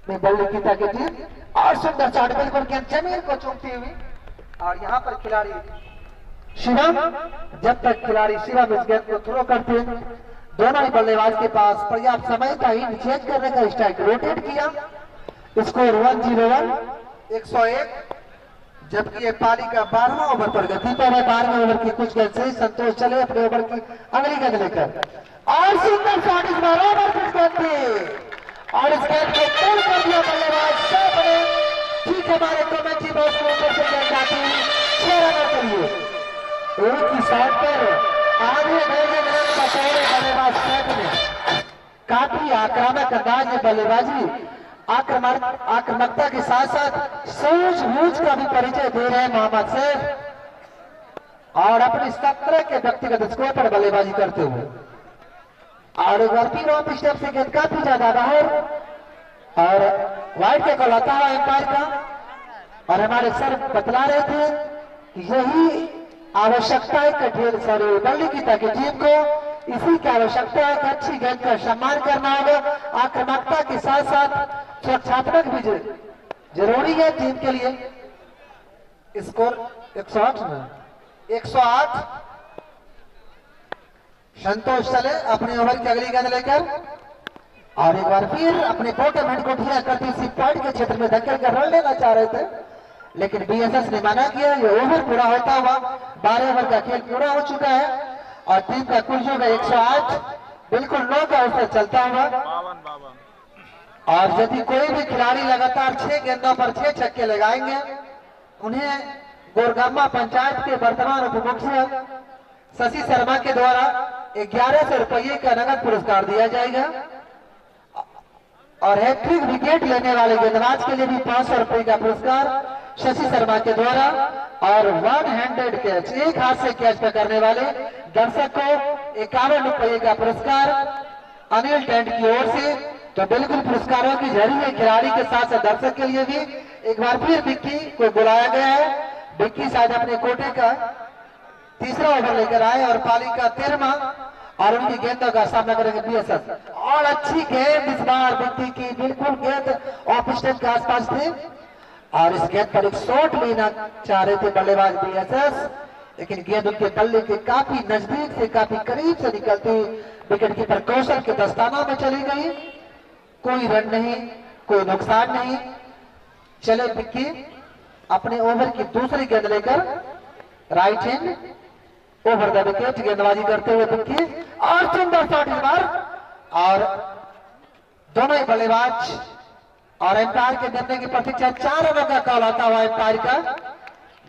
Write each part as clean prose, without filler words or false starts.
में बल्ले की ताकि टीम और सुंदर शॉट बिल्कुल गेंद जमीन को चूमती हुई। और यहाँ पर खिलाड़ी शिवम, जब तक खिलाड़ी शिवम इस गेंद को थ्रो करते हैं, दोनों ही बल्लेबाज के पास पर्याप्त समय था हिट चेंज करने का, स्ट्राइक रोटेट किया। स्कोर 101 101। जबकि ये पारी का 12वां ओवर पर गति पर है। 12वें ओवर की कुछ गेंद से संतोष चले अपने ओवर की अगली गेंद लेकर और सुंदर शॉट इस बार ओवर पिच गेंद थी और इस गेंद को पुल कर दिया बल्लेबाज साहब ने। ठीक हमारे कमेंट्री बॉक्स में ऊपर से गेंद आती है 6 रनों के लिए। एक ही शॉट पर आधे दर्जन रन का पहले बल्लेबाज साहब ने काफी आक्रामक अंदाज में बल्लेबाजी आक्रामकता के साथ साथ सूझबूझ का भी परिचय दे रहे हैं मोहम्मद सैफ और अपने 17 के व्यक्तिगत स्कोर पर बल्लेबाजी करते हुए। और एक बार फिर ऑफ स्टेप से गेंद काफी ज्यादा बाहर और वाइड के कॉल आता है एम्पायर का। और हमारे सर बतला रहे थे कि यही आवश्यकता है कठिन सर बल्ले की ताकि टीम को इसी की आवश्यकता है कि अच्छी गेंद का सम्मान करना होगा। आक्रामकता के साथ साथ सुरक्षात्मक भी जरूरी है टीम के लिए। स्कोर 108 में 108। संतोष चले अपने ओवर की अगली गेंद लेकर और एक बार फिर अपने बॉटम हैंड को ढीला करते इसी पॉइंट के क्षेत्र में धकेल कर रन लेना चाह रहे थे, लेकिन बीएसएस ने मना किया। ये ओवर पूरा होता हुआ 12 ओवर का खेल पूरा हो चुका है और टीम का कुल जो है 108 बिल्कुल 9 का अवसर चलता हुआ। और यदि कोई भी खिलाड़ी लगातार 6 गेंदों पर 6 छक्के लगाएंगे, उन्हें गोरगामा पंचायत के वर्तमान उपमुखिया शशि शर्मा के द्वारा 1100 रुपये का नगद पुरस्कार दिया जाएगा और हैट्रिक विकेट लेने वाले गेंदबाज के लिए भी 500 रुपये का पुरस्कार शशि शर्मा के द्वारा और 1 हैंडेड कैच, एक हाथ से कैच पकड़ने वाले दर्शक को 51 रुपये का पुरस्कार अनिल टेंट की ओर से। तो बिल्कुल पुरस्कारों की झड़ी है खिलाड़ी के साथ साथ दर्शक के लिए भी। एक बार फिर विक्की को बुलाया गया है। विक्की शायद अपने कोटे का तीसरा ओवर लेकर आए और पाली का 13वां और उनकी गेंदों का सामना करेंगे बीएसएस। और अच्छी गेंद इस बार विक्की की, बिल्कुल गेंद ऑफ स्टेप के आसपास थी और इस गेंद पर एक शॉट लेना चाह रहे थे बल्लेबाज बीएसएस, लेकिन गेंद उनके बल्ले के काफी नजदीक से काफी करीब से निकलती विकेट कीपर कौशल के दस्ताना में चली गई। कोई रन नहीं, कोई नुकसान नहीं। चले विक्की अपने ओवर की दूसरी गेंद लेकर right hand over the wicket गेंदबाजी करते हुए विक्की और सुंदर शॉट इस बार और दोनों ही बल्लेबाज और एम्पायर के निर्णय की प्रतीक्षा। 4 रनों का कॉल आता हुआ एम्पायर का।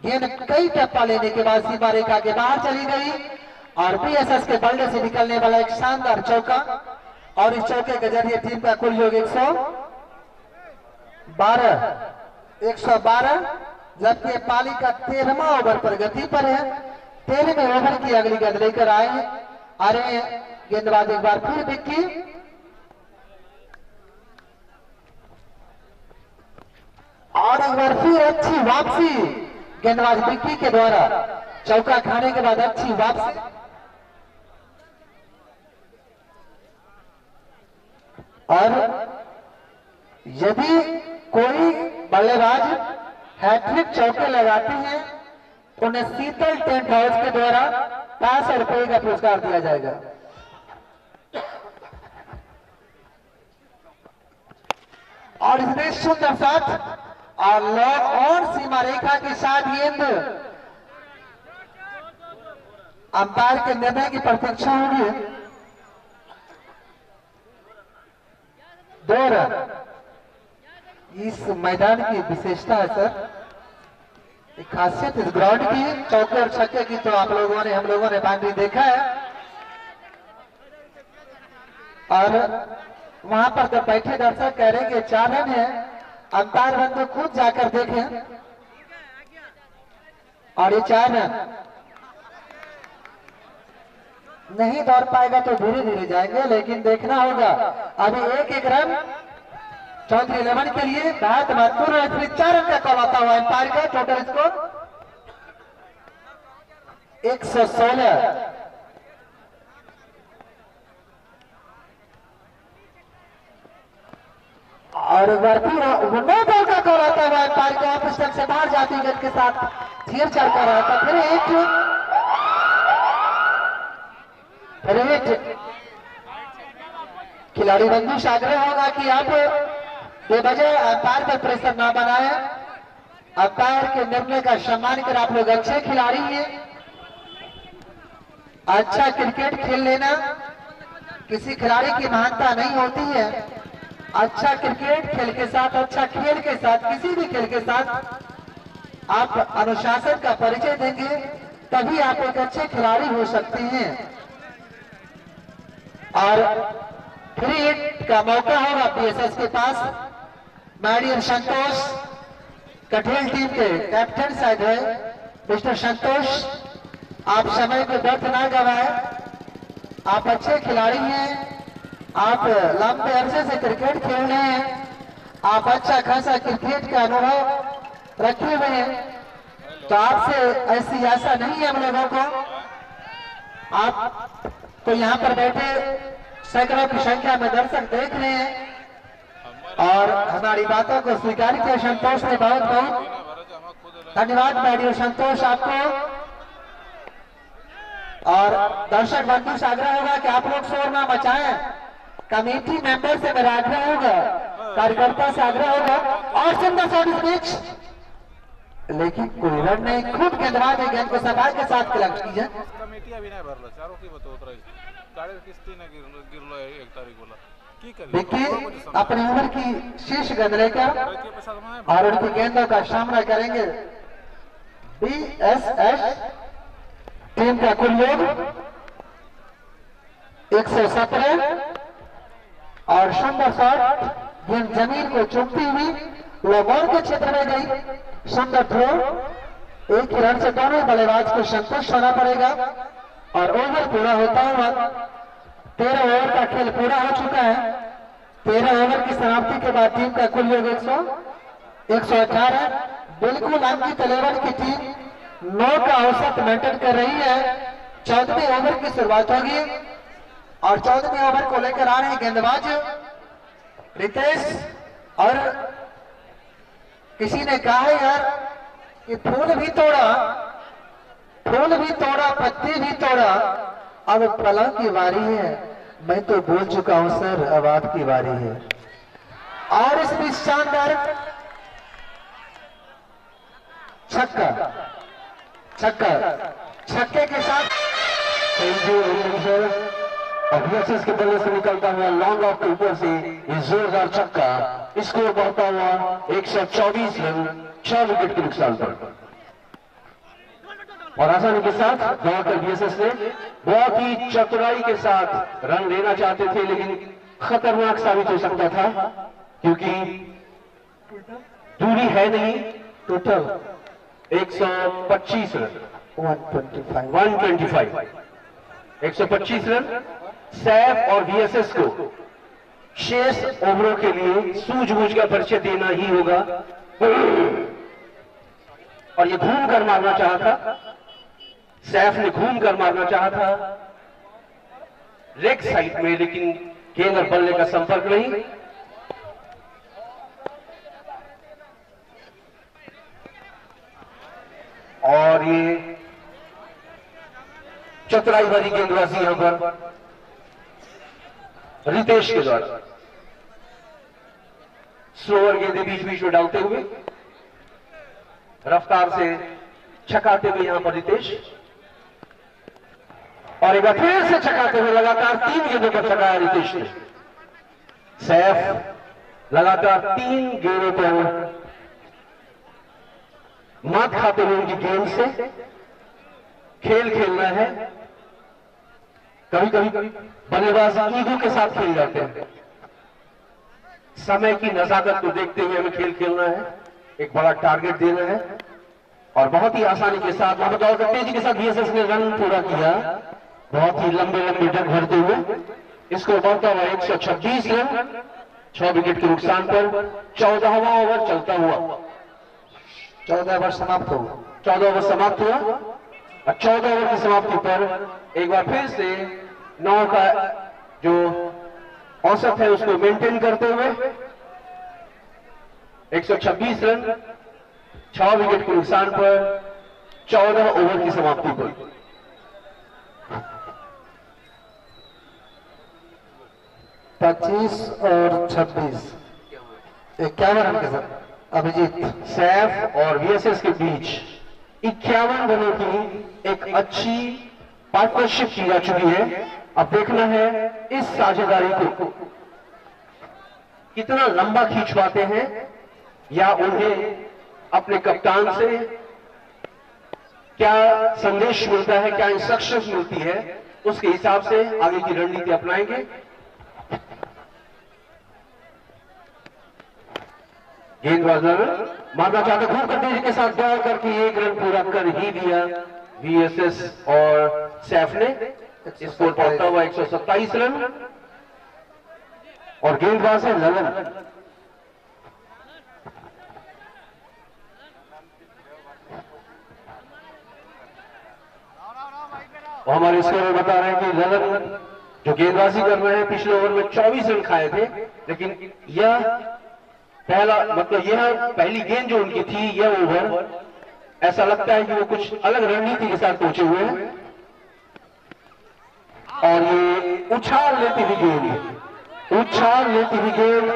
गेंद कई टप्पा लेने के बाद सीमा रेखा के बाहर चली गई और बीएसएस के बल्ले से निकलने वाला एक शानदार चौका और इस चौके के जरिए टीम का कुल योग 112, जबकि पाली का 13वां ओवर पर गति पर है। 13वें ओवर की अगली गेंद लेकर आए आ रहे हैं गेंदबाज एक बार फिर विक्की और एक बार फिर अच्छी वापसी गेंदबाज विक्की के द्वारा चौका खाने के बाद अच्छी वापसी। और यदि कोई बल्लेबाज हैट्रिक चौके लगाते हैं उन्हें शीतल टेंट हाउस के द्वारा 500 रुपये का पुरस्कार दिया जाएगा। और इसमें सुंदर शॉट और सीमा रेखा के साथ गेंद अंपायर के निर्णय की प्रतीक्षा होगी। 2 रन इस मैदान की विशेषता है सर, एक खासियत इस ग्राउंड की। चौके और छक्के की तो आप लोगों ने हम लोगों ने बाउंड्री देखा है और वहां पर जब बैठे दर्शक कह रहे कि 4 रन है, अंपायर बंधु खुद जाकर देखें और ये 4 रन नहीं दौड़ पाएगा तो धीरे धीरे जाएंगे, लेकिन देखना होगा। अभी एक रन चौधरी 11 के लिए बहुत महत्वपूर्ण है। 4 रन का कॉल आता हुआ एम्पायर का। Total score 116। और एक बार फिर नो बॉल का कॉल आता हुआ एम्पायर को ऑफ स्टंप से बाहर जाती गेंद के साथ छेड़छाड़ कर रहा था। फिर हिट खिलाड़ी बंदिश आग्रह होगा कि आप बेवजह अंपायर पर प्रेशर ना बनाए। अंपायर के निर्णय का सम्मान कर, आप लोग अच्छे खिलाड़ी हैं। अच्छा क्रिकेट खेल लेना किसी खिलाड़ी की महानता नहीं होती है। अच्छा क्रिकेट खेल के साथ, अच्छा खेल के साथ, किसी भी खेल के साथ आप अनुशासन का परिचय देंगे तभी आप एक अच्छे खिलाड़ी हो सकते हैं। और फ्री हिट का मौका होगा बीएसएस के पास। मैडियर संतोष कठेल टीम के कैप्टन शायद है मिस्टर संतोष, आप समय को व्यर्थ ना गवाए। आप अच्छे खिलाड़ी हैं, आप लंबे अरसे से क्रिकेट खेल रहे हैं, आप अच्छा खासा क्रिकेट का अनुभव रखे हुए हैं, तो आपसे ऐसी आशा नहीं है हम लोगों को। आप तो यहाँ पर बैठे सैकड़ों की संख्या में दर्शक देख रहे हैं और हमारी बातों को स्वीकार किया संतोष ने। बहुत बहुत धन्यवाद मैडियर संतोष आपको। और दर्शक बंधु से आग्रह होगा कि आप लोग शोर ना मचाएं। कमेटी मेंबर से मेरा आग्रह होगा, कार्यकर्ता से आग्रह होगा। और सुंदर शॉट इस बीच, लेकिन कोई रन नहीं। खूब गेंदबाज है, गेंद को सफाई के साथ कलेक्ट कीजिए। देखिए अपनी उम्र की शीर्ष गेंद लेकर और उनकी गेंदों का सामना करेंगे बीएसएस टीम का कुल योग 117 और सुंदर शॉट गेंद जमीन को चुभती हुई लोगों के क्षेत्र में गई। सुंदर थ्रो, एक ही रन से दोनों बल्लेबाज को संतुष्ट होना पड़ेगा। और ओवर पूरा होता हुआ 13 ओवर का खेल पूरा हो चुका है। 13 ओवर की समाप्ति के बाद टीम का कुल योग 118। बिल्कुल अंकित लेवल की टीम 9 का औसत मेंटेन कर रही है। 14वें ओवर की शुरुआत होगी और 14वें ओवर को लेकर आ रहे हैं गेंदबाज रितेश। और किसी ने कहा है यार कि फूल भी तोड़ा, पत्ती भी तोड़ा, अब पलंग की बारी है। मैं तो बोल चुका हूं सर, अब आपकी बारी है। और इस बीच शानदार छक्के के साथ अभियसिस के बल्ले से निकलता हुआ लॉन्ग ऑफ के ऊपर से ये जोरदार छक्का, स्कोर बढ़ता हुआ 124 रन 6 विकेट के नुकसान पर। और आसानी के साथ दौड़कर बीएसएस ने बहुत ही चतुराई के साथ रन लेना चाहते थे, लेकिन खतरनाक साबित हो सकता था क्योंकि दूरी है नहीं। टोटल 125 रन 125 रन सैफ और बीएसएस को शेष ओवरों के लिए सूझबूझ का परिचय देना ही होगा। और ये घूम कर मारना चाहा था, सैफ ने घूम कर मारना चाहा था लेग साइड में, लेकिन गेंद और बल्ले का संपर्क नहीं। और ये चतुराई भरी गेंदबाजी यहां पर रितेश के द्वारा स्लोअर गेंदें बीच बीच में डालते हुए रफ्तार से छकाते हुए यहां पर रितेश। और एक बार फिर से छकाते हुए लगातार 3 गेंदों पर छकाया रितेश ने। सैफ लगातार 3 गेंदों पर मात खाते हुए उनकी गेंद से खेल खेलना है। कभी कभी बल्लेबाज ईगो के साथ खेल जाते हैं। समय की नजाकत को देखते हुए हमें खेल खेलना है, एक बड़ा टारगेट देना है और बहुत ही आसानी के साथ वहां पर तेजी के साथ बीएसएस ने रन पूरा किया, बहुत ही लंबे लंबे डग भरते हुए। इसको बढ़ता हुआ 126 रन 6 विकेट के नुकसान पर 14वां ओवर चलता हुआ 14 ओवर समाप्त हुआ। 14 ओवर समाप्त हुआ और 14 ओवर की समाप्ति पर एक बार फिर से 9 का जो औसत है उसको मेंटेन करते हुए 126 रन, 6 विकेट के नुकसान पर 14 ओवर की समाप्ति पर। पच्चीस और 26, 51 रन के साथ अभिजीत। सैफ और वीएसएस के बीच 51 रनों की एक अच्छी पार्टनरशिप की जा चुकी है। अब देखना है इस साझेदारी को कितना लंबा खींच पाते हैं, या उन्हें अपने कप्तान से क्या संदेश मिलता है, क्या इंस्ट्रक्शंस मिलती है, उसके हिसाब से आगे की रणनीति अपनाएंगे। गेंदबाज मारना चाहते, खूब तेजी के साथ दौड़ करके 1 रन पूरा कर ही दिया वीएसएस और सैफ ने। स्कोर पहुंचता हुआ 127 रन। और गेंदबाज है ललन। और हमारे स्कोर बता रहे हैं कि ललन जो गेंदबाजी कर रहे हैं पिछले ओवर में 24 रन खाए थे, लेकिन यह पहली गेंद जो उनकी थी, यह ओवर ऐसा लगता है कि वो कुछ अलग रणनीति के साथ पहुंचे हुए हैं। और ये उछाल लेती हुई गेंद,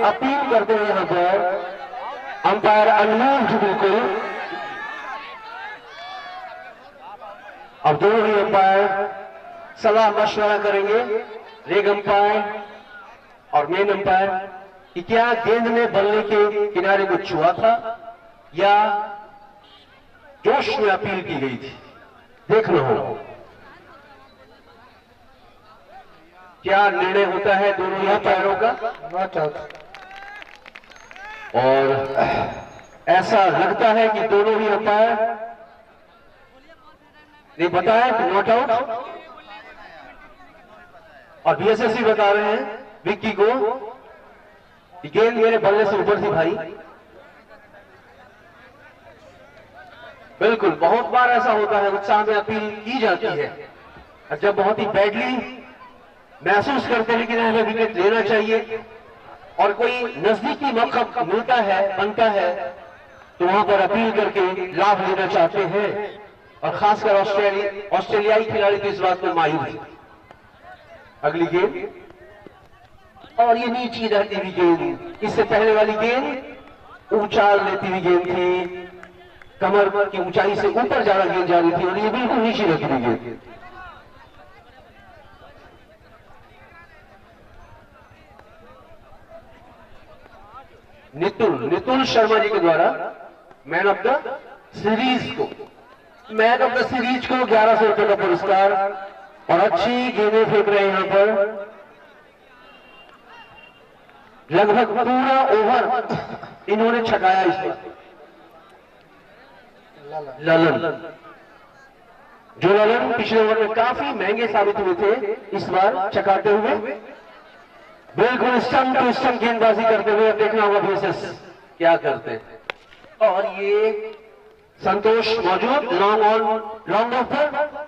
अपील करते हुए यहां पर अंपायर अनमोल बिल्कुल। अब दोनों ही अंपायर सलाह मशवरा करेंगे, लेग अंपायर और मेन अंपायर, कि क्या गेंद में बल्ले के किनारे को छुआ था या जोश में अपील की गई थी। देखना होगा क्या निर्णय होता है दोनों ही अंपायरों का। और ऐसा लगता है कि दोनों ही अंपायर ने बताया कि नॉट आउट, और बीएसएस भी बता रहे हैं विक्की को कि गेंद मेरे बल्ले से ऊपर थी भाई। बिल्कुल, बहुत बार ऐसा होता है, उत्साह में अपील की जाती है, और जब बहुत ही बैडली महसूस करते हैं कि हमें विकेट लेना चाहिए और कोई नजदीकी मौका मिलता है, बनता है, तो वहां पर अपील करके लाभ लेना चाहते हैं। और खासकर ऑस्ट्रेलियाई खिलाड़ी तो इस बात में माहिर है। अगली गेंद, और ये नीची रहती हुई गेंद, इससे पहले वाली गेंद उछाल लेती हुई गेंद थी, कमर की ऊंचाई से ऊपर ज्यादा गेंद जा रही थी, और ये बिल्कुल नीची रहती हुई गेंद। नितुल शर्मा जी के द्वारा मैन ऑफ द सीरीज को 1100 रुपए का पुरस्कार, और अच्छी गेंदें फेंक रहे हैं यहां पर। लगभग पूरा ओवर इन्होंने छकाया इसमें। ललन पिछले ओवर में काफी महंगे साबित हुए थे, इस बार छकाते हुए बिल्कुल स्टंप टू स्टंप गेंदबाजी करते हुए। देखना होगा बीएसएस क्या करते हैं। और ये संतोष मौजूद, लॉन्ग ऑफ पर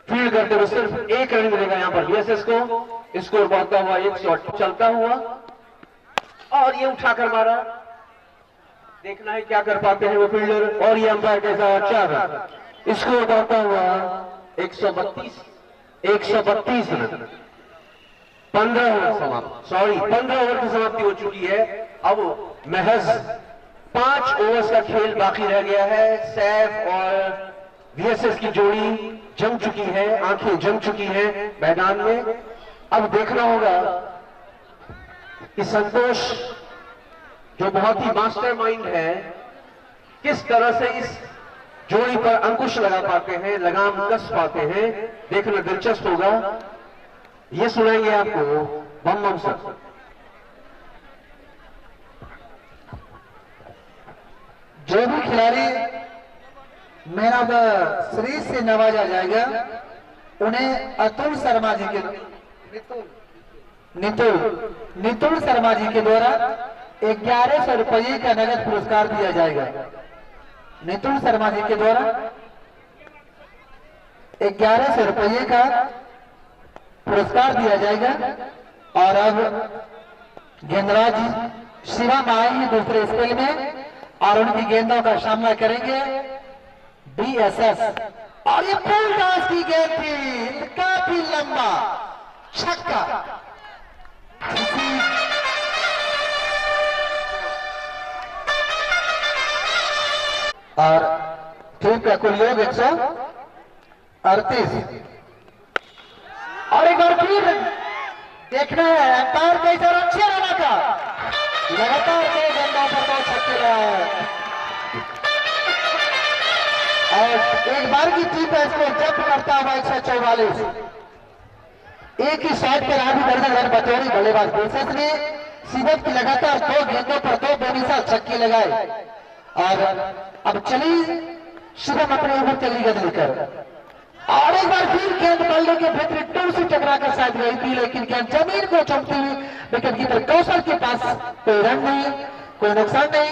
फील्ड करते हुए सिर्फ 1 रन मिलेगा यहां पर बीएसएस को। स्कोर बढ़ता हुआ 108 चलता हुआ, और ये उठाकर मारा। देखना है क्या कर पाते हैं वो फील्डर। और ये अंपायर के साथ 4 रन। स्कोर बढ़ता हुआ 132 रन। 15 ओवर की समाप्ति हो चुकी है। अब महज 5 ओवर्स का खेल बाकी रह गया है। सैफ और वीएसएस की जोड़ी जम चुकी है, आंखें जम चुकी हैं मैदान में। अब देखना होगा कि संतोष जो बहुत ही मास्टरमाइंड है, किस तरह से इस जोड़ी पर अंकुश लगा पाते हैं, लगाम कस पाते हैं। देखना दिलचस्प होगा। ये सुनाएंगे आपको बम सर। जो भी खिलाड़ी मैन ऑफ द सीरीज से नवाजा जाएगा, उन्हें अतुल शर्मा जी के नितुल शर्मा जी के द्वारा 1100 रुपये का नगद पुरस्कार दिया जाएगा। नितुल शर्मा जी के द्वारा 1100 रुपये का पुरस्कार दिया जाएगा। और अब गेंदबाज शिवम आएंगे दूसरे स्पेल में और उनकी गेंदों का सामना करेंगे बीएसएस। और ये फुलदास की गेंद थी, काफी लंबा छक्का। और टीम का कुल योग 138। और एक बार फिर देखना है अंपायर कैसा अच्छे रहना का लगातार दो गेंदों पर 2 छक्के रहा है। और एक बार की टीम का स्कोर जब करता हुआ 144। एक ही शॉट पर आधी दर्जन रन बटोरी बल्लेबाज बेसेस ने शिवम की लगातार 2 गेंदों पर 2 बेमिसाल छक्के लगाए। और अब चली शिवम अपने ऊपर चली गेंद लेकर और एक बार फिर गेंद बल्ले के भीतर टूर से टकरा कर शायद गई थी, लेकिन गेंद जमीन को चुमती हुई विकेट कीपर कौशल के पास कोई रन नहीं, कोई नुकसान नहीं।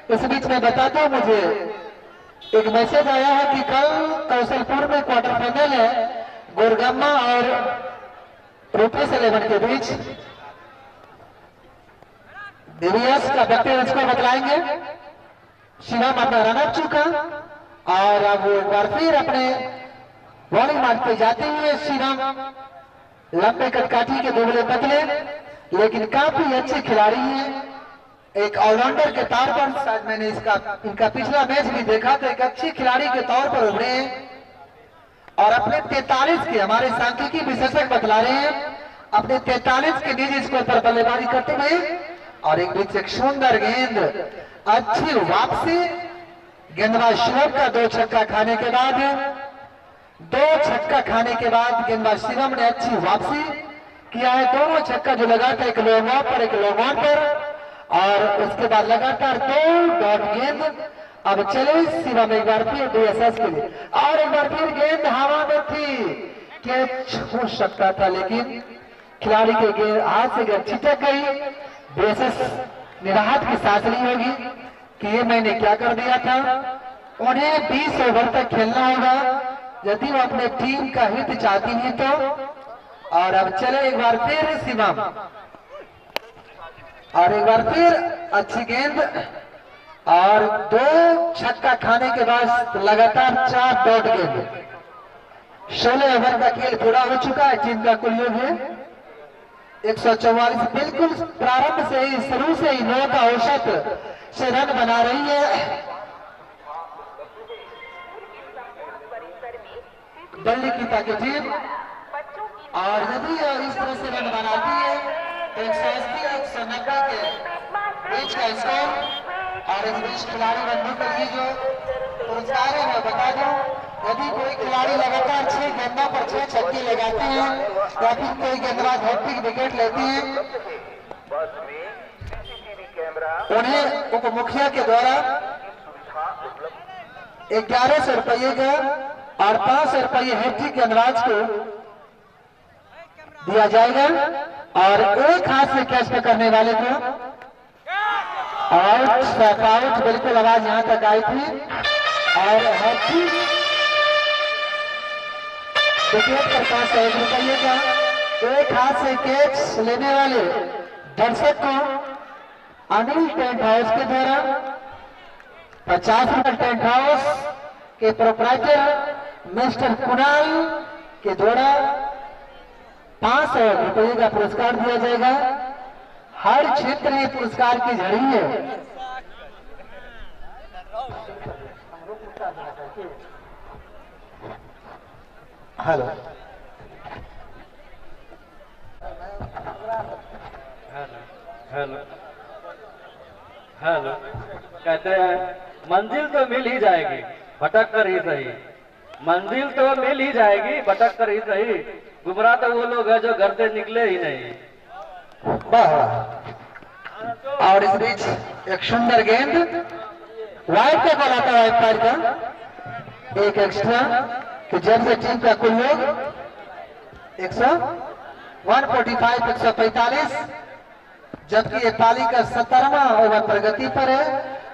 इस बीच में बता दो मुझे एक मैसेज आया है कि कल कौशलपुर में क्वार्टर फाइनल है गोरगम्मा और रूपेश 11 के बीच। दिव्यास का व्यक्तिगत स्कोर बतलाएंगे। शिवम अपना रन अप चुका और अब वो एक बार फिर अपने बॉलिंग मार्ग पे जाते हुए शिवम लंबे कटकाठी के दुबले पतले लेकिन काफी अच्छे खिलाड़ी हैं। एक ऑलराउंडर के तौर पर शायद मैंने इनका पिछला मैच भी देखा तो एक अच्छे खिलाड़ी के तौर पर उभरे हैं और अपने 43 के हमारे सांख्यिकी विशेषज्ञ बतला रहे हैं अपने 43 के निजी स्कोर पर बल्लेबाजी करते हुए। और एक बीच एक सुंदर गेंद, अच्छी वापसी, गेंदबाज शिवम का 2 छक्का खाने के बाद गेंदबाज शिवम ने अच्छी वापसी किया है। दोनों छक्का जो लगातार एक लॉन्ग ऑफ पर एक लॉन्ग ऑन पर और उसके बाद लगातार 2 डॉट गेंद। अब चले शिवम एक बार फिर बीएसएस के लिए और एक बार फिर गेंद हवा में थी, कैच हो सकता था लेकिन खिलाड़ी के गेंद हाथ से गेंद छिटक गई। बीएसएस निराहत की सांस ली होगी कि ये मैंने क्या कर दिया था। उन्हें 20 ओवर तक खेलना होगा यदि वो अपने टीम का हित चाहती है तो। और अब चले एक बार फिर शिवम और एक बार फिर अच्छी गेंद और 2 छक्का खाने के बाद लगातार 4 डॉट गेंद। 16 ओवर का खेल पूरा हो चुका है। टीम का कुल योग है 144। बिल्कुल प्रारंभ से ही शुरू से ही 9 का औसत से रन बना रही है दिल्ली की ताकि टीम। और यदि इस तरह से रन बनाती है तो 180 190 के बीच का स्कोर। और इस बीच खिलाड़ी बंधु के लिए जो पुरस्कार है मैं बता दूं, यदि कोई खिलाड़ी लगातार 6 गेंदों पर 6 छक्के लगाते हैं या फिर कोई गेंदबाज हैट्रिक विकेट लेते हैं उन्हें उप मुखिया के द्वारा 1100 रुपये का और 500 रुपये हैट्रिक गेंदबाज को दिया जाएगा। और एक हाथ से कैच पकड़ने वाले को आउट, आउट, बिल्कुल आवाज यहां तक आई थी। और हैट्रिक विकेट पर 500 रुपये का एक हाथ से कैच लेने वाले दर्शक को अनिल टेंट हाउस के द्वारा 50 रुपये टेंट हाउस के प्रोपराइटर मिस्टर कुणाल के द्वारा 500 रुपये का पुरस्कार दिया जाएगा। हर क्षेत्र में पुरस्कार की झड़ी है। हेलो हेलो हेलो कहते हैं मंजिल तो मिल ही जाएगी भटक कर ही सही, मंजिल तो मिल ही जाएगी भटक कर ही सही। गुमराह तो वो लोग हैं जो घर से निकले ही नहीं। और इस बीच एक सुंदर गेंद वाइड पे बॉल आता है पैर का एक एक्स्ट्रा कि जैसे टीम का कुल योग 145 145, जबकि ये पाली का 17वां ओवर प्रगति पर है।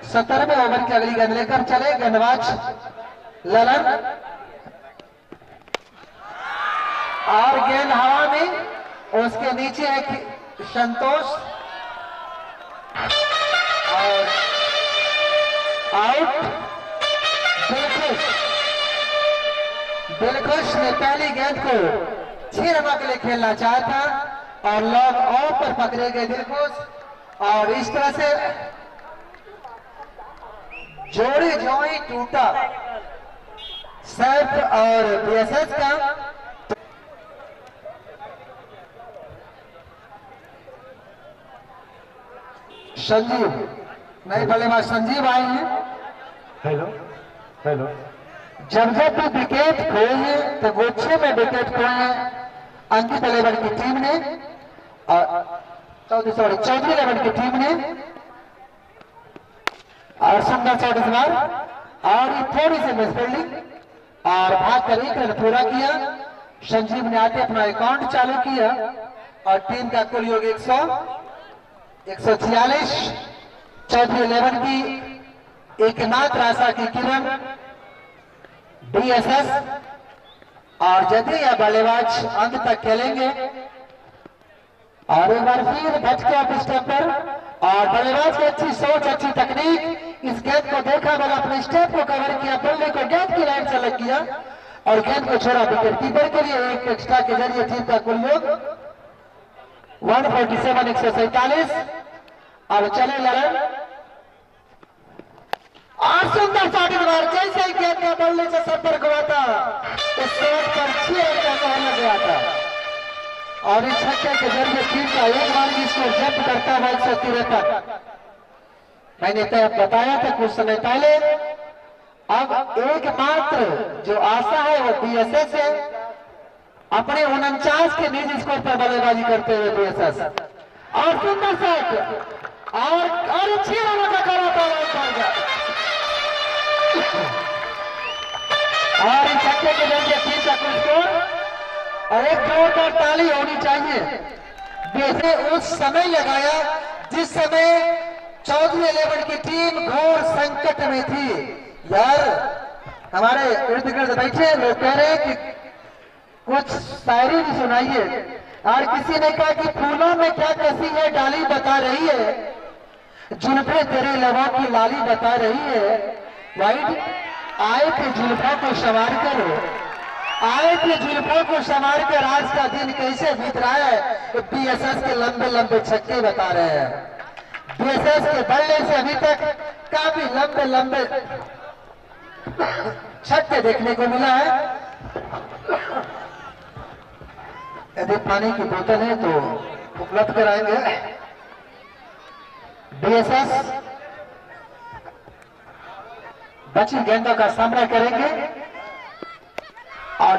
17वें ओवर की अगली गेंद लेकर चले गेंदबाज ललन और गेंद हवा में उसके नीचे एक संतोष दिलखुश ने पहली गेंद को 6 रनों के लिए खेलना चाहा था और लॉन्ग ऑफ पर पकड़े गए दिलखुश, और इस तरह से जोड़ी जो ही टूटा सैफ और बीएसएस का। संजीव नए बल्लेबाज संजीव आए हैं। Hello hello. जब जब भी विकेट खोए हैं तो गुच्छे में विकेट खोए हैं अंकित 11 की टीम ने और चौधरी 11 की टीम ने, और सुंदर शॉट इस बार, और ये थोड़ी सी मिसफील्डिंग और भाग कर 1 रन पूरा किया। संजीव ने आते अपना अकाउंट चालू किया और टीम का कुल योग 146। चौधरी 11 की एकमात्र आशा की किरण बीएसएस, और यदि यह बल्लेबाज अंत तक खेलेंगे और एक बार फिर भटके ऑफ स्टेप पर, और बल्लेबाज की अच्छी सोच अच्छी तकनीक, इस गेंद को देखा बल अपने स्टेप को कवर किया, बल्ले को गेंद की लाइन से लग किया और गेंद को छोड़ा विकेट कीपर के लिए। एक एक्स्ट्रा के जरिए टीम का कुल योग 147 147। अब चले लड़न और सुंदर शॉट इस बार, जैसे ही गेंद का बल्ले से संपर्क हुआ था इस शॉट पर 6 रन का कहर लग गया था, और इस छक्के के जरिए टीम का एक बार स्कोर जब्त करता हुआ 173। मैंने तो बताया था कुछ समय पहले, अब एकमात्र जो आशा है वो बीएसएस है, अपने 49 के निज स्कोर पर बल्लेबाजी करते हुए बीएसएस, और सुंदर शॉट और 6 रनों का करा था और इस छक्के के जरिए टीम का कुल स्कोर, और एक जोरदार ताली होनी चाहिए। वैसे उस समय लगाया जिस समय चौधरी 11 की टीम घोर संकट में थी। यार हमारे इर्द गिर्द बैठे लोग कह रहे हैं कि कुछ शायरी भी सुनाइए, और किसी ने कहा कि फूलों में क्या कसी है डाली बता रही है, जुल्फे तेरे लबों की लाली बता रही है। वाइट आए थे जुल्फों को संवार कर, आए थे जुल्फों को संवार कर, आज का दिन कैसे बीत रहा है बीएसएस के लंबे लंबे छक्के बता रहे हैं। बीएसएस के बल्ले से अभी तक काफी लंबे लंबे छक्के देखने को मिला है। यदि पानी की बोतल है तो उपलब्ध कराएंगे। बीएसएस बची गेंदों का सामना करेंगे और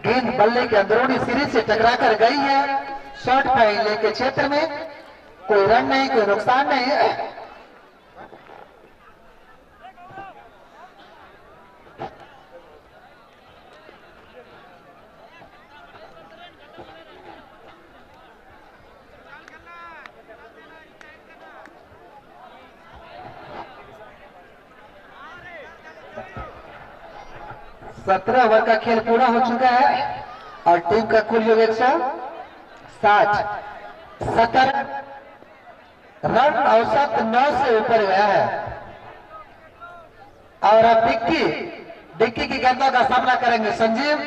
गेंद बल्ले के अंदरूनी सिरे से टकराकर गई है शॉर्ट फाइले के क्षेत्र में, कोई रन नहीं कोई नुकसान नहीं है। सत्रह ओवर का खेल पूरा हो चुका है और टीम का कुल योग 160। 70 रन औसत 9 से ऊपर गया है। और अब डिक्की की गेंदों का सामना करेंगे संजीव।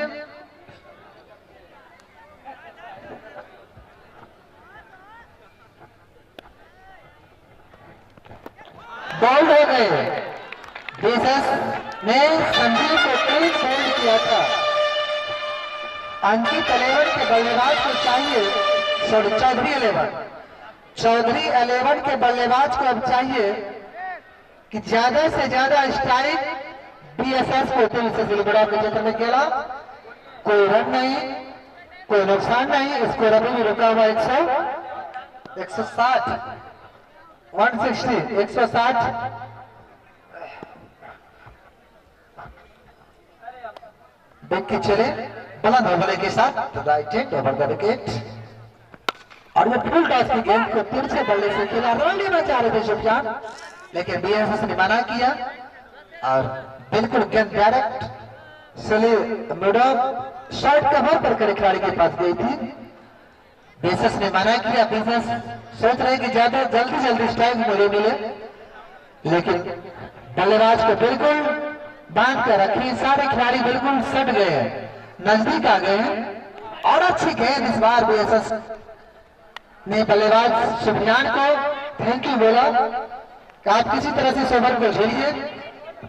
बॉल्ड हो गए। बीएसएस ने संजीव को क्लीन बोल्ड किया था। अंकित 11 के बल्लेबाज को चाहिए, चौधरी 11 के बल्लेबाज को अब चाहिए कि ज्यादा से ज्यादा स्ट्राइक बीएसएस को टीम से सिलगुड़ा के क्षेत्र में खेला। कोई रन नहीं कोई नुकसान नहीं, स्कोर अभी भी रुका हुआ 160 160 डिक्की चले बुलंद हमले के साथ right hand over the wicket, और वो फुल टॉस की गेंद को तिरछे बल्ले से खेला। रन लेना चाह रहे थे शुभजान, लेकिन बीएसएस ने मना किया और बिल्कुल गेंद डायरेक्ट स्ली मिड शॉर्ट कवर पर करे खिलाड़ी के पास गई थी। बीएसएस ने मना किया। बीएसएस सोच रहे कि ज्यादा जल्दी स्ट्राइक मिले, लेकिन बल्लेबाज को बिल्कुल बांध कर रखी। सारे खिलाड़ी बिल्कुल सट गए हैं, नजदीक आ गए हैं। और अच्छी गेंद इस बार बीएसएस ने बल्लेबाज सुफियान को थैंक यू बोला कि आप किसी तरह से इस ओवर को झेलिए।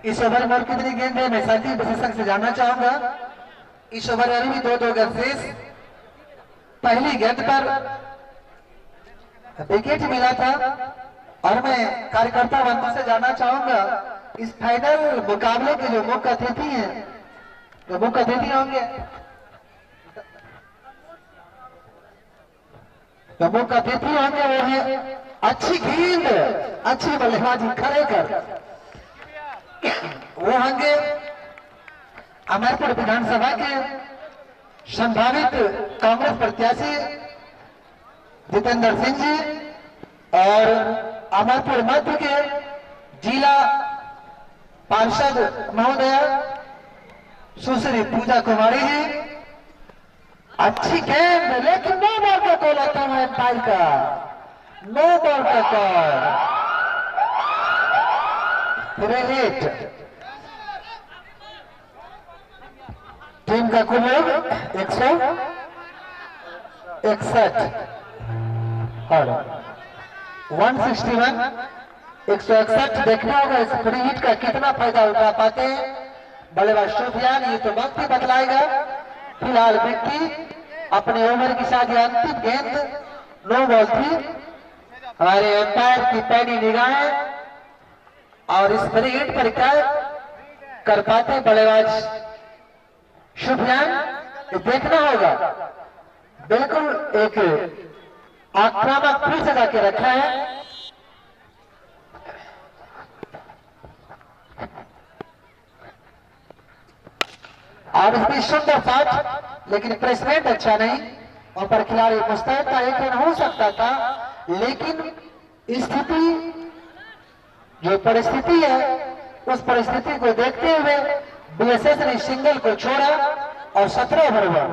इस ओवर में और कितनी गेंद है मैं साथी विशेषज्ञ से जानना चाहूंगा। इस ओवर में अभी भी 2-2 गेंद शेष। पहली गेंद पर विकेट मिला था और मैं कार्यकर्ता बंधु से जानना चाहूंगा इस फाइनल मुकाबले के जो मुख्य अतिथि हैं, जो मुख्य अतिथि होंगे, जो मुख्य अतिथि होंगे वो है अच्छी गेंद, अच्छी बल्लेबाजी खड़े कर वो होंगे अमरपुर विधानसभा के संभावित कांग्रेस प्रत्याशी जितेंद्र सिंह जी और अमरपुर मध्य के जिला पार्षद महोदया सुश्री पूजा कुमारी जी। अच्छी गेंद लेकिन नो बॉल का कॉल आता है एम्पायर का, नो बॉल का कॉल। हिट टीम का कुल 161 और 161 161 देखना होगा इस फ्री हिट का कितना फायदा उठा पाते हैं बल्लेबाज सुफियान, ये तो वक्त ही बतलाएगा। फिलहाल विक्की अपने ओवर की साथ अंतिम गेंद नो बॉल थी। हमारे एम्पायर की पैनी निगाहें और इस फ्री हिट पर क्या कर पाते बल्लेबाज सुफियान, देखना होगा। बिल्कुल एक आक्रामक फिर सजा के रखा है। और इसमें सुंदर शॉट लेकिन प्लेसमेंट अच्छा नहीं। और पर खिलाड़ी मुस्तैद था, एक रन हो सकता था, लेकिन स्थिति जो परिस्थिति है उस परिस्थिति को देखते हुए बीएसएस ने सिंगल को छोड़ा और 17 ओवर हुआ।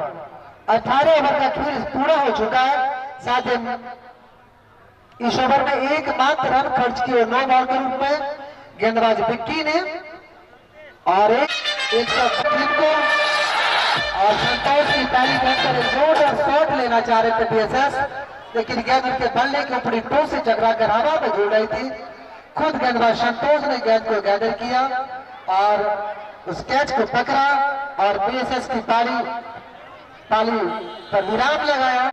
18 ओवर का खेल पूरा हो चुका है। साथ ही इस ओवर में एकमात्र रन खर्च किए 9 बॉल के रूप में गेंदबाज विक्की ने और 103 को और संतोष की ताली कर जोरदार शॉट लेना चाह रहे थे बीएसएस, लेकिन गेंद उनके बल्ले के ऊपरी टो से टकराकर हवा में जुड़ रही थी। खुद गेंदबाज संतोष ने गेंद को गैदर किया और उस कैच को पकड़ा और बीएसएस की ताली पर विराम लगाया।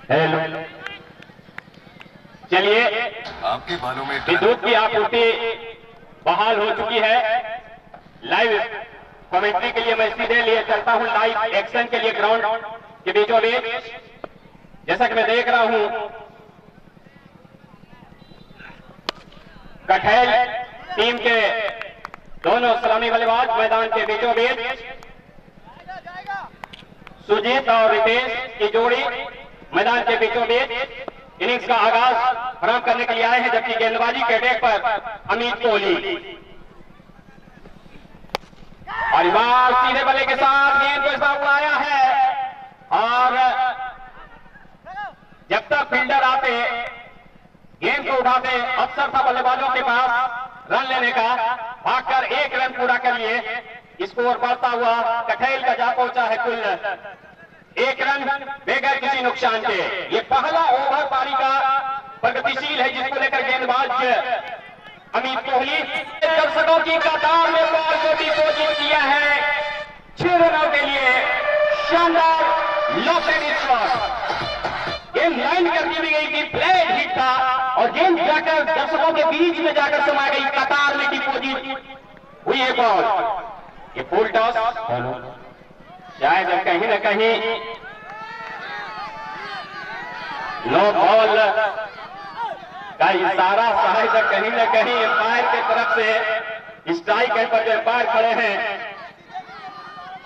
हेलो, चलिए आपके बालों में विद्युत की आपूर्ति बहाल हो चुकी है। लाइव कमेंट्री के लिए मैं सीधे लिए चलता हूं लाइव एक्शन के लिए ग्राउंड के बीचों बीच। जैसा कि मैं देख रहा हूं कठेल टीम के दोनों सलामी बल्लेबाज मैदान के बीचों बीच, सुजीत और रितेश की जोड़ी मैदान के बीचों बीच इनिंग्स का आगाज फराम करने के लिए आए हैं, जबकि गेंदबाजी के डेक पर अमित कोहली और सीधे बल्ले के साथ गेंद को ऐसा उड़ाया है और जब तक फील्डर आते गेंद को उठाते अवसर था बल्लेबाजों के पास रन लेने का। भागकर 1 रन पूरा कर लिए स्कोर बढ़ता हुआ कठेल का जा पहुंचा है कुल 1 रन बगैर किसी नुकसान के। ये पहला ओवर पारी का प्रगतिशील है जिसको लेकर गेंदबाज अमित कोहली दर्शकों की कतार में बॉल को डिपोजिट किया है 6 रनों के लिए। शानदार लॉफ्टेड शॉट, गेंद लाइन कर दी गई थी, फ्लैट हिट था और गेंद जाकर दर्शकों के बीच में जाकर समा गई, कतार में डिपोजिट हुई है बॉल। ये फुल टॉस शायद कहीं न कहीं नो बॉल का इशारा शायद कहीं न कहीं एम्पायर की तरफ से स्ट्राइक पर जो एम्पायर खड़े हैं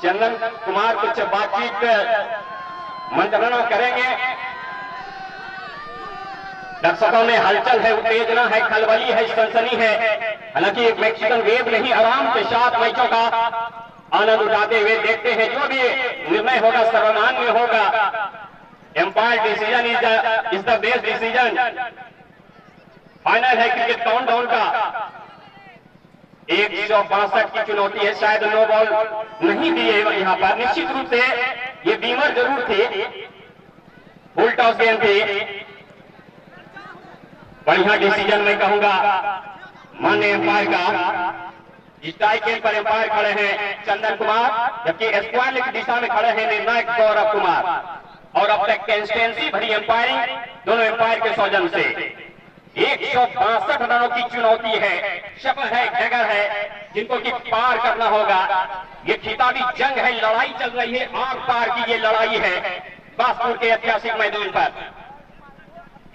चंदन कुमार कुछ बातचीत मंत्रणा करेंगे। दर्शकों में हलचल है, उत्तेजना है, खलबली है, सनसनी है। हालांकि एक मैक्सिकन वेव नहीं, आराम के साथ मैचों का आनंद उठाते हुए देखते हैं। जो भी निर्णय होगा सर्वमान्य होगा। Umpire decision is the best decision. Final है क्रिकेट काउंटडाउन का। 162 की चुनौती है, शायद नो बॉल नहीं दी है यहाँ पर। निश्चित रूप से ये बीमर जरूर थे, फुल टॉस गेंद थी। बढ़िया डिसीजन मैं कहूंगा मान्य एम्पायर का। स्ट्राइक गेंद पर एम्पायर खड़े हैं चंदन कुमार, जबकि स्क्वायर की दिशा में खड़े हैं निर्णायक गौरव कुमार। और अब तक कंसिस्टेंसी भरी एम्पायरिंग दोनों एम्पायर के सौजन से। 162 रनों की चुनौती है, शपथ है, डगर है, जिनको कि पार करना होगा। ये खिताबी जंग है, लड़ाई चल रही है, आर पार की ये लड़ाई है बासपुर के ऐतिहासिक मैदान पर।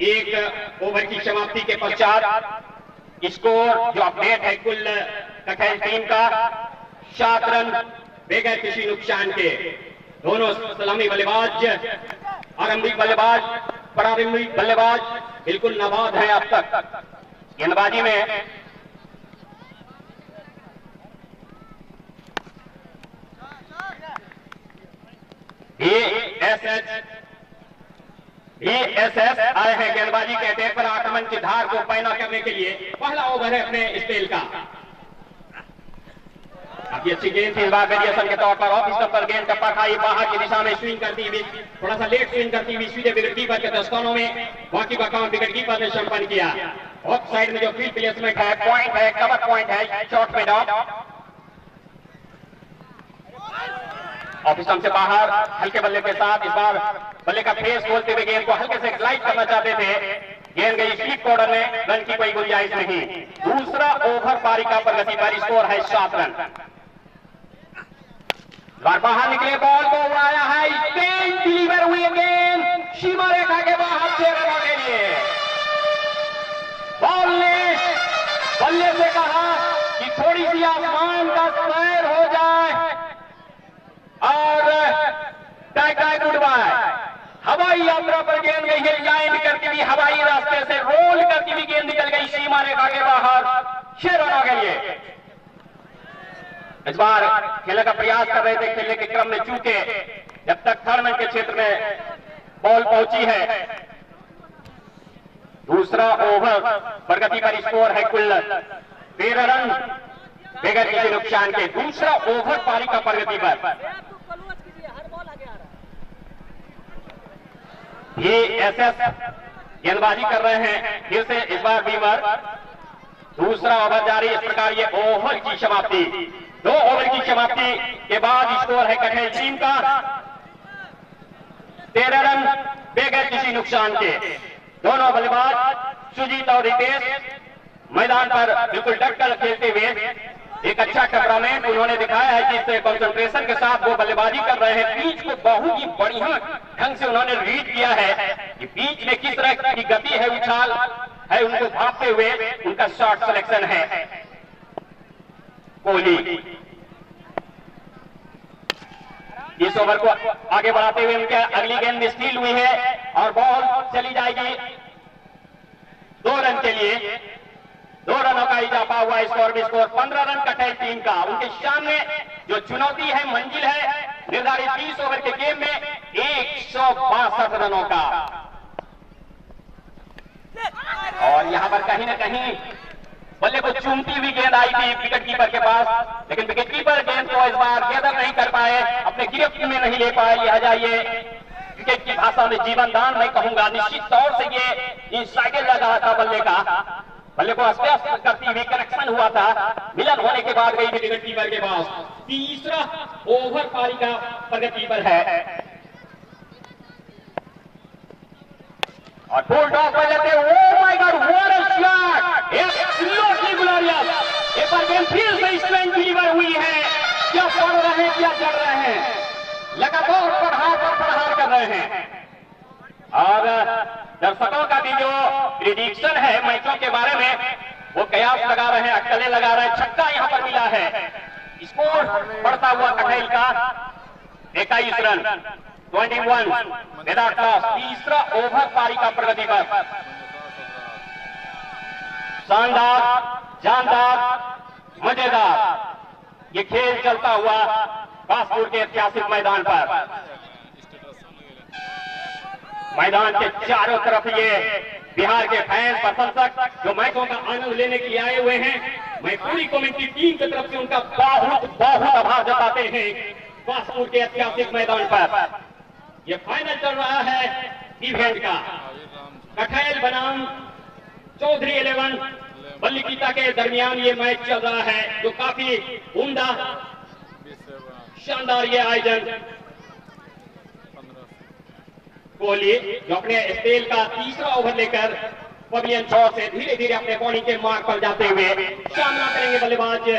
एक ओवर की समाप्ति के पश्चात स्कोर जो अपडेट है कुल कखेल टीम का 7 रन बगैर किसी नुकसान के। दोनों सलामी बल्लेबाज, आरंभिक बल्लेबाज, प्रारंभिक बल्लेबाज बिल्कुल नाबाद है अब तक गेंदबाजी में। एएसएस आए हैं गेंदबाजी के अड्डे पर आक्रमण की धार को पैना करने के लिए। पहला ओवर है अपने स्पेल का। काफी अच्छी गेंद थी, वेरिएशन के तौर पर ऑफ स्टंप पर गेंद टप्पा खाई, बाहर की दिशा में स्विंग करती हुई, थोड़ा सा लेट स्विंग करती हुई सीधे विकेट कीपर के दस्तानों में। बाकी का काम विकेट कीपर ने संपन्न किया। ऑफ साइड में जो फील्ड प्लेसमेंट है, पॉइंट है, कवर पॉइंट है, शॉट में डॉट। ऑफ स्टंप से बाहर हल्के बल्ले के साथ, इस बार बल्ले का फेस खोलते हुए गेंद को हल्के से स्लाइड करना चाहते थे। गेंद गई स्लिप कॉर्नर में, रन की कोई गुंजाइश नहीं। दूसरा ओवर पारी का प्रगति पर, स्कोर है 7 रन। बाहर निकले, बॉल को उड़ाया है, गेंद डिलीवर हुई, गेंद सीमा रेखा के बाहर 6 रनों के लिए। बॉल ने बल्ले से कहा कि थोड़ी सी आसमान का सैर हो जाए और टाई टाई गुड बाय। हवाई यात्रा पर गेंद गई है, लाइन करती हुई हवाई रास्ते से रोल करती हुई गेंद निकल गई सीमा रेखा के बाहर 6 रनों के लिए। इस बार खेलने का प्रयास कर रहे थे, खेलने के क्रम में चूके जब तक थर्ड मैन के क्षेत्र में बॉल पहुंची है। दूसरा ओवर प्रगति पर, स्कोर है कुल 13 रन बगैर किसी नुकसान के। दूसरा ओवर पारी का प्रगति पर। ये एसएस गेंदबाजी कर रहे हैं फिर से, इस बार बीमर। दूसरा ओवर जारी, इस प्रकार ये ओवर की समाप्ति। 2 ओवर की समाप्ति के बाद स्कोर है कखेल टीम का 13 रन बगैर किसी नुकसान के। दोनों बल्लेबाज सुजीत और रितेश मैदान पर बिल्कुल डटकर खेलते हुए एक अच्छा टेम्परामेंट उन्होंने दिखाया है, जिससे कंसंट्रेशन के साथ वो बल्लेबाजी कर रहे हैं। पिच को बहुत ही बढ़िया ढंग से उन्होंने रीड किया है कि पिच में किस तरह की गति है, उछाल है, उनको भापते हुए उनका शॉट सिलेक्शन है। कोहली इस ओवर को आगे बढ़ाते हुए उनके अगली गेंद में स्टील हुई है और बॉल चली जाएगी 2 रन के लिए। 2 रनों का इजाफा हुआ स्कोर में। स्कोर 15 रन कखेल टीम का। उनके सामने जो चुनौती है, मंजिल है निर्धारित 30 ओवर के गेम में 162 रनों का। और यहां पर कहीं ना कहीं बल्ले को चूमती हुई गेंद आई थी विकेट कीपर के पास, लेकिन विकेट कीपर गेंद को इस बार गैदर नहीं कर पाए, अपने गिरफ्त में नहीं ले पाए। लिहाजा ये क्रिकेट की भाषा में जीवन दान मैं कहूंगा। निश्चित तौर से ये इनसाइड लगा था बल्ले का, बल्ले को अस्वस्थ करती हुई कनेक्शन हुआ था, मिलन होने के बाद गई विकेट कीपर के पास। तीसरा ओवर पारी का प्रगति पर है और फुल टॉस पर लेते, oh my God what a shot, absolutely glorious. एक बार गेंद फिर से स्ट्रेंथ डिलीवर हुई है। क्या पढ़ रहे हैं, क्या कर रहे हैं, लगातार प्रहार पर प्रहार कर रहे हैं। और दर्शकों का भी जो प्रिडिक्शन है मैचों के बारे में, वो कयास लगा रहे हैं, अटकलें लगा रहे हैं। छक्का यहां पर मिला है। स्कोर बढ़ता हुआ कखेल का 21 रन। 21 without loss. तीसरा ओवर पारी का प्रगति पर। शानदार, जानदार, मजेदार ये खेल चलता हुआ कासपुर के ऐतिहासिक मैदान पर। मैदान के चारों तरफ ये बिहार के फैंस प्रशंसक जो मैचों का आनंद लेने के लिए आए हुए हैं, मैं पूरी कमेटी टीम की तरफ से उनका बहुत बहुत आभार जताते हैं। कासपुर के ऐतिहासिक मैदान पर ये फाइनल चल रहा है इवेंट का। कठैल बनाम चौधरी 11 बल्लीकीता के दरमियान ये मैच चल रहा है, जो काफी उम्दा शानदार ये आयोजन। कोहली जो अपने स्पेल का तीसरा ओवर लेकर पविलियन शॉट से धीरे धीरे अपने बॉलिंग के मार्ग पर जाते हुए सामना करेंगे बल्लेबाज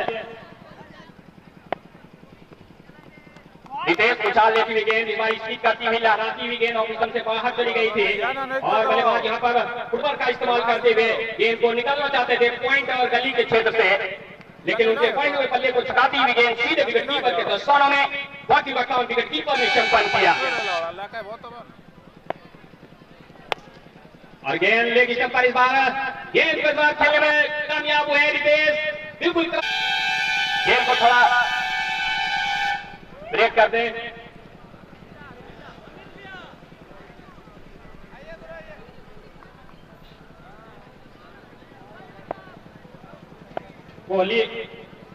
रितेश। उछाल लेती हुई गेंद इस बार स्पीड करती हुई लहराती हुई गेंद ऑफिसम से बाहर चली गई थी और बल्लेबाज यहां पर फुटबॉल का इस्तेमाल करते हुए गेंद को निकालना चाहते थे पॉइंट और गली के क्षेत्र से, लेकिन उनके पड़े हुए पल्ले को छकाती हुई गेंद सीधे विकेट कीपर के दस्तानों में। बाकी का विकेट कीपर ने संपन्न किया और गेंद लेग स्टंप पर इस बार गेंद के बाद खेलने में कामयाब हुए रितेश। बिल्कुल गेंद को थोड़ा ब्रेक कर दें। कोहली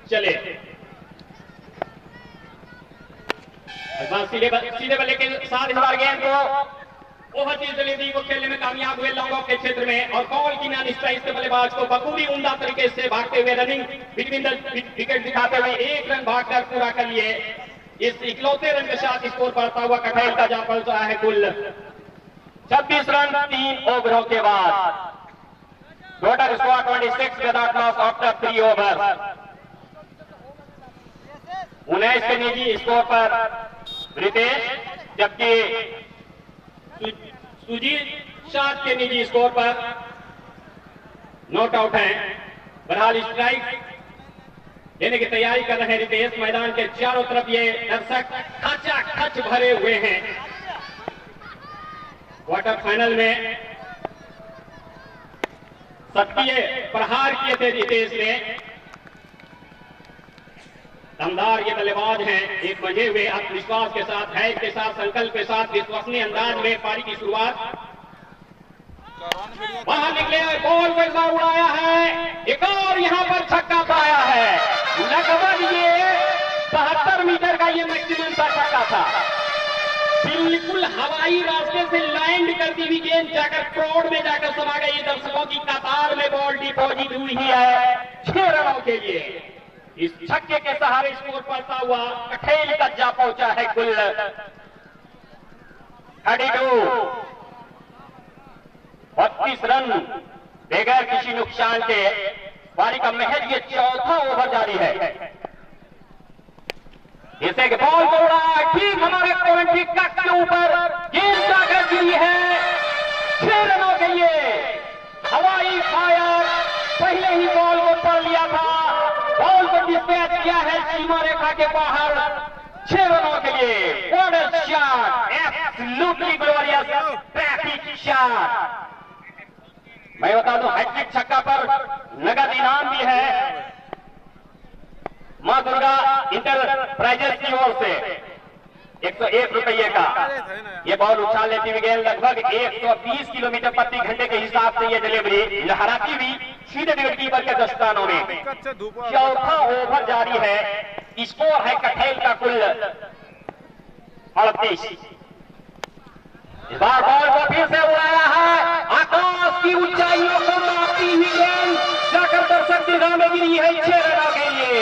चले सीधे बल्ले के साथ इस बार गेंद को ओवरसीज डिलीवरी को खेलने में कामयाब हुए लॉन्ग ऑफ के क्षेत्र में और बॉल की मैन स्ट्राइक से बल्लेबाज को बखूबी उम्दा तरीके से भागते हुए रनिंग बिटवीन द विकेट दिखाते हुए एक रन भागकर पूरा कर लिए। इस इकलौते रन के साथ स्कोर बढ़ता हुआ कठैल का जा पहुंचा है कुल 26 रन 3 ओवरों के बाद। Total score 26 without loss after 3 over. 19 के निजी स्कोर पर रितेश, जबकि सुजीत 7 के निजी स्कोर पर नॉट आउट है। बहरहाल स्ट्राइक लेने की तैयारी कर रहे हैं रितेश। मैदान के चारों तरफ ये दर्शक खच भरे हुए हैं। क्वार्टर फाइनल में सक्रिय प्रहार किए थे रितेश ने। दमदार ये बल्लेबाज हैं, एक बजे हुए आत्मविश्वास के साथ, धैर्य के साथ, संकल्प के साथ विश्वसनीय अंदाज में पारी की शुरुआत। बाहर निकले और बॉल को इस बार उड़ाया है, एक और यहां पर छक्का पाया है। लगभग ये 72 मीटर का ये मैक्सिमम का छक्का था। बिल्कुल हवाई रास्ते से लैंड करती हुई गेंद जाकर क्राउड में जाकर समा गई। दर्शकों की कतार में बॉल डिपॉजिट हुई है 6 रनों के लिए। इस छक्के के सहारे स्कोर बढ़ता हुआ कठैल तक जा पहुंचा है कुल 32 रन बगैर किसी नुकसान के। पारी का महज ये चौथा ओवर जारी है। इसे के बॉल को उड़ा ठीक हमारे कमेंट्री कट के ऊपर गेंद जाकर गिरी है 6 रनों के लिए। हवाई फायर पहले ही बॉल को पढ़ लिया था, बॉल को डिस्पैच किया है सीमा रेखा के बाहर 6 रनों के लिए। What a shot, absolutely glorious traffic shot. मैं बता दूं हैट्रिक छक्का पर नगद इनाम भी है मां दुर्गा इंटरप्राइजेस की ओर से 101 रुपये का। ये बॉल उछाल लेती हुई गेंद लगभग 120 किलोमीटर प्रति घंटे के हिसाब से ये डिलीवरी लहराती हुई सीधे विकेट कीपर के दस्तानों में। चौथा ओवर जारी है। स्कोर है कठैल का कुल 38। इस बार बॉल को फिर से उड़ाया है, आकाश की ऊंचाइयों को मापती हुई गेंद जाकर दर्शक दीर्घा में गिरी है 6 रनों के लिए।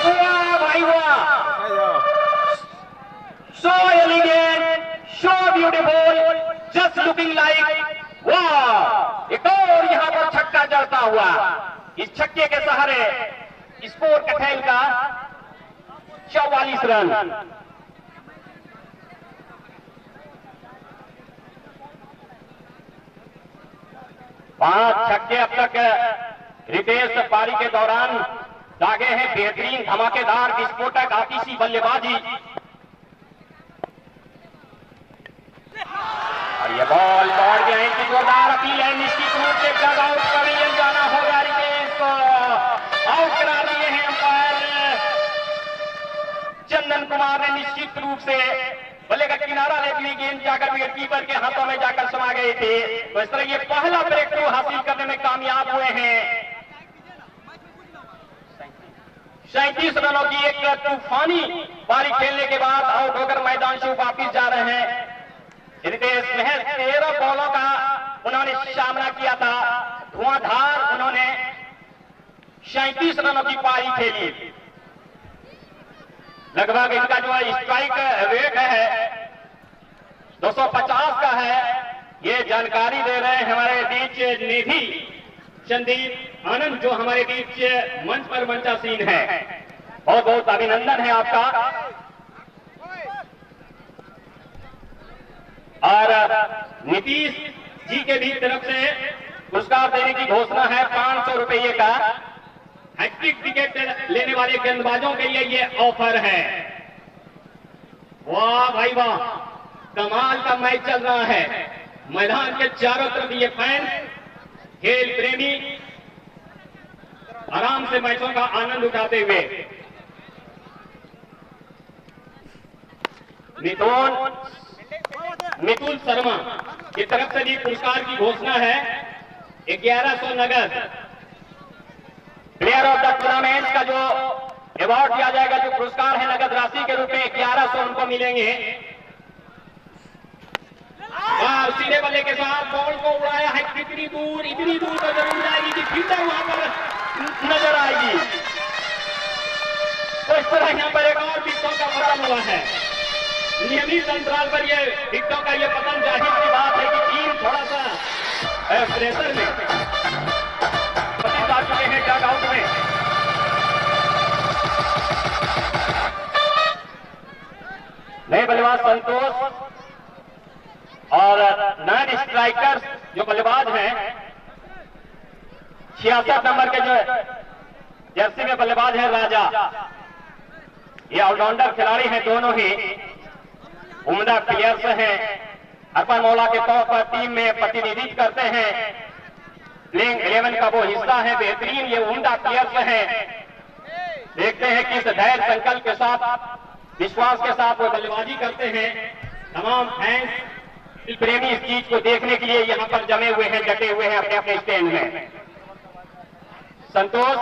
वाह भाई वाह, so elegant, so beautiful, just looking like वाह। एक और यहां पर छक्का जड़ता हुआ। इस छक्के के सहारे स्कोर कठैल का 44 रन। पांच छक्के अब तक रितेश पारी के दौरान दागे हैं। बेहतरीन धमाकेदार विस्फोटक आतिशी बल्लेबाजी। और ये बॉल दौड़ गया, इनकी जोरदार अपील है, निश्चित रूप से डग आउट पर जाना होगा। रितेश को आउट करार दिए हैं अंपायर चंदन कुमार ने निश्चित रूप से। बल्ले का किनारा लेकिन गेंद जाकर विकेट कीपर के हाथों में जाकर समा गए थे। तो इस तरह ये पहला ब्रेक थ्रू हासिल करने में कामयाब हुए हैं। 37 रनों की एक तूफानी पारी खेलने के बाद आउट होकर मैदान से वापिस जा रहे हैं रितेश। महज 13 बॉलों का उन्होंने सामना किया था, धुआंधार उन्होंने 37 रनों की पारी खेली। लगभग इनका जो स्ट्राइक रेट है 250 का है। ये जानकारी दे रहे हैं हमारे बीच निधि संदीप आनंद, जो हमारे बीच मंच पर मंचासीन है। बहुत बहुत अभिनंदन है आपका। और नीतीश जी के भी तरफ से पुरस्कार देने की घोषणा है 500 रुपये का। हैट्रिक विकेट लेने वाले गेंदबाजों के लिए ये ऑफर है। वाह भाई वाह, कमाल का मैच चल रहा है। मैदान के चारों तरफ ये फैन, खेल प्रेमी आराम से मैचों का आनंद उठाते हुए। मिथुन शर्मा की तरफ से भी पुरस्कार की घोषणा है। 1100 नगद प्लेयर ऑफ द टूर्नामेंट का जो अवार्ड दिया जाएगा, जो पुरस्कार है नगद राशि के रूप में 1100 उनको मिलेंगे। सीधे बल्ले के साथ बॉल को उड़ाया है, कितनी दूर, इतनी दूर तो जरूर जाएगी कि फील्डर वहां पर नजर आएगी। तो इस तरह यहां पर एक और विकेटों का पतन हुआ है। नियमित अंतराल पर ये विकेटों का ये पतन, जाहिर सी बात है कि टीम थोड़ा सा प्रेशर में आ चुके हैं डग आउट में। नए बल्लेबाज संतोष और नए स्ट्राइकर्स जो बल्लेबाज हैं 66 नंबर के जो जर्सी में बल्लेबाज है राजा। ये ऑलराउंडर खिलाड़ी हैं, दोनों ही उम्दा प्लेयर्स हैं। अर्पण मौला के तौर पर टीम में प्रतिनिधित्व करते हैं। प्लेइंग 11 का वो हिस्सा है, बेहतरीन ये उम्दा प्लेयर्स हैं। देखते हैं किस धैर्य संकल्प के साथ, विश्वास के साथ वो बल्लेबाजी करते हैं। तमाम फैंस प्रेमी इस चीज को देखने के लिए यहाँ पर जमे हुए हैं, डटे हुए हैं अपने अपने स्टैंड में। संतोष